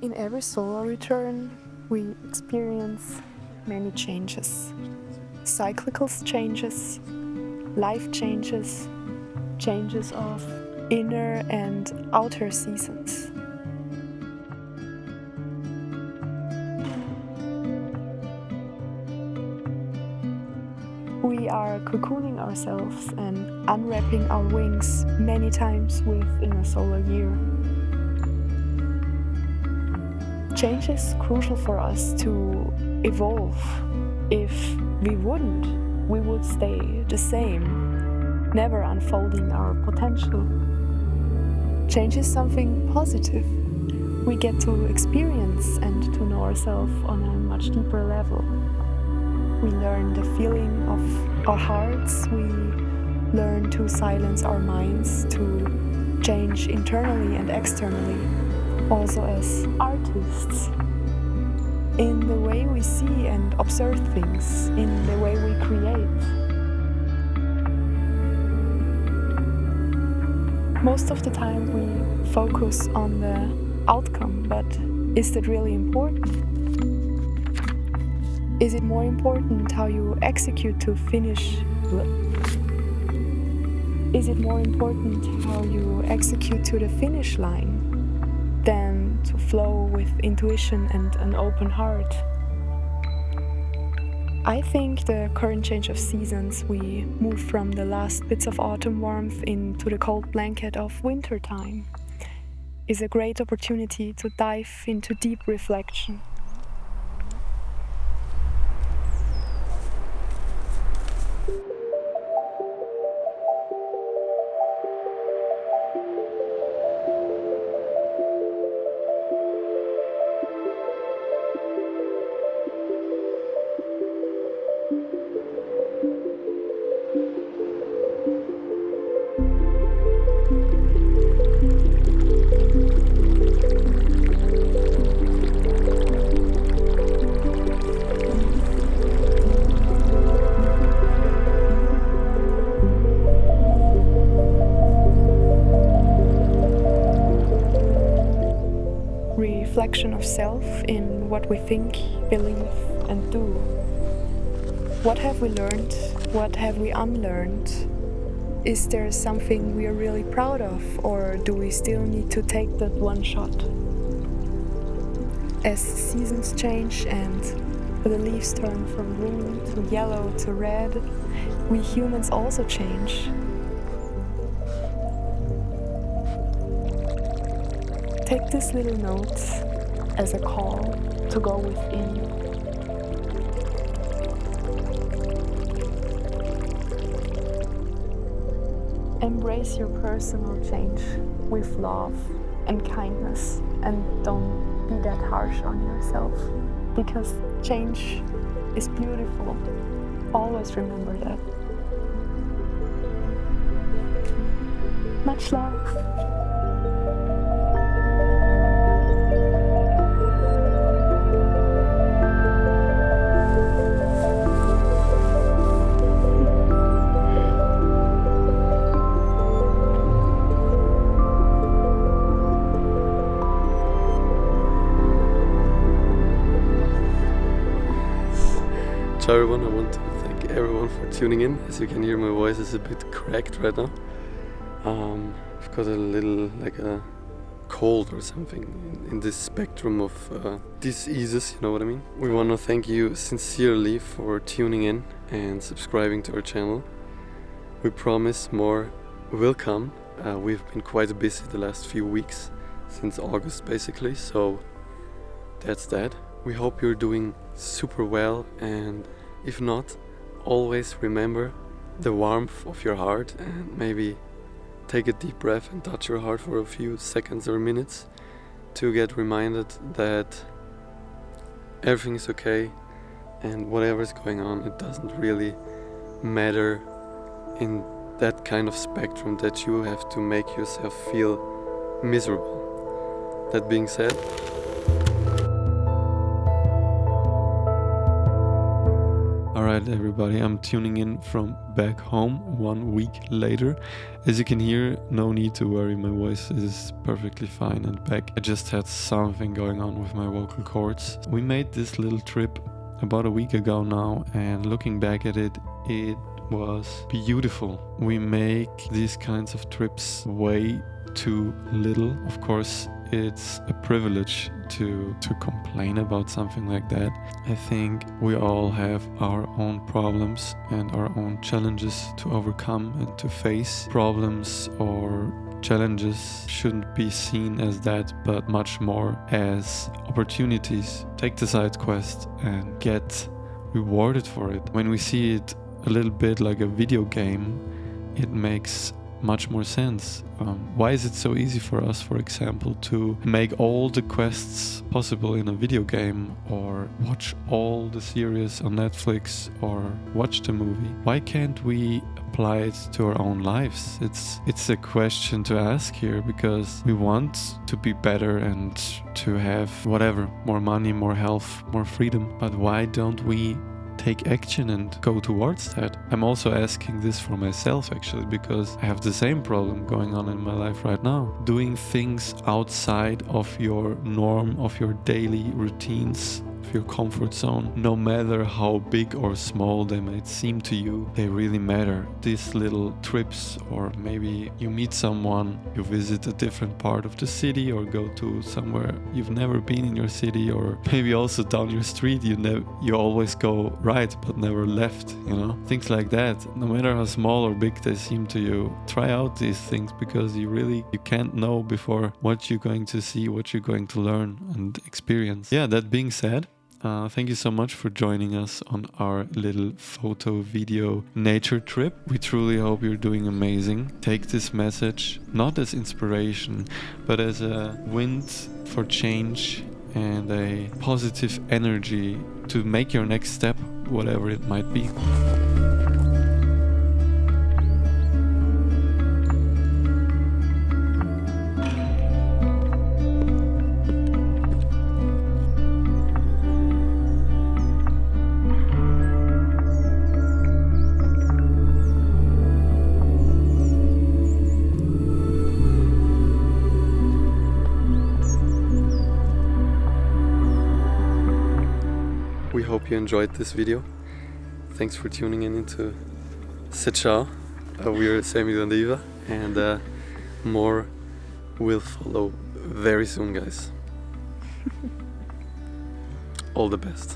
In every solar return, we experience many changes. Cyclical changes, life changes, changes of inner and outer seasons. We are cocooning ourselves and unwrapping our wings many times within a solar year. Change is crucial for us to evolve. If we wouldn't, we would stay the same, never unfolding our potential. Change is something positive. We get to experience and to know ourselves on a much deeper level. We learn the feeling of our hearts. We learn to silence our minds, to change internally and externally. Also as artists, in the way we see and observe things, in the way we create. Most of the time we focus on the outcome, but is that really important? Is it more important how you execute to finish? Is it more important how you execute to the finish line than to flow with intuition and an open heart? I think the current change of seasons, we move from the last bits of autumn warmth into the cold blanket of winter time, is a great opportunity to dive into deep reflection. Reflection of self in what we think, believe, and do. What have we learned? What have we unlearned? Is there something we are really proud of, or do we still need to take that one shot? As seasons change and the leaves turn from green to yellow to red, we humans also change. Take this little note as a call to go within. Embrace your personal change with love and kindness, and don't be that harsh on yourself, because change is beautiful. Always remember that. Much love. Ciao everyone, I want to thank everyone for tuning in. As you can hear, my voice is a bit cracked right now. I've got a little, like a cold or something in this spectrum of diseases, you know what I mean? We want to thank you sincerely for tuning in and subscribing to our channel. We promise more will come. We've been quite busy the last few weeks, since August basically, so that's that. We hope you're doing super well, and if not, always remember the warmth of your heart, and maybe take a deep breath and touch your heart for a few seconds or minutes to get reminded that everything is okay, and whatever is going on, it doesn't really matter in that kind of spectrum that you have to make yourself feel miserable. That being said, Alright everybody, I'm tuning in from back home 1 week later. As you can hear, no need to worry, my voice is perfectly fine and back. I just had something going on with my vocal cords. We made this little trip about a week ago now, and looking back at it, it was beautiful. We make these kinds of trips way too little. Of course, it's a privilege to complain about something like that. I think we all have our own problems and our own challenges to overcome and to face. Problems or challenges shouldn't be seen as that, but much more as opportunities. Take the side quest and get rewarded for it. When we see it a little bit like a video game, it makes much more sense. Why is it so easy for us, for example, to make all the quests possible in a video game, or watch all the series on Netflix, or watch the movie? Why can't we apply it to our own lives? It's a question to ask here, because we want to be better and to have whatever, more money, more health, more freedom. But why don't we take action and go towards that? I'm also asking this for myself actually, because I have the same problem going on in my life right now. Doing things outside of your norm, of your daily routines, of your comfort zone, no matter how big or small they might seem to you, they really matter. These little trips, or maybe you meet someone, you visit a different part of the city, or go to somewhere you've never been in your city, or maybe also down your street you always go right but never left, things like that. No matter how small or big they seem to you, try out these things, because you can't know before what you're going to see, what you're going to learn and experience. Yeah, that being said, thank you so much for joining us on our little photo video nature trip. We truly hope you're doing amazing. Take this message not as inspiration, but as a wind for change and a positive energy to make your next step, whatever it might be. We hope you enjoyed this video. Thanks for tuning in into Seciao. We're Samuel and Eva, and more will follow very soon, guys. All the best.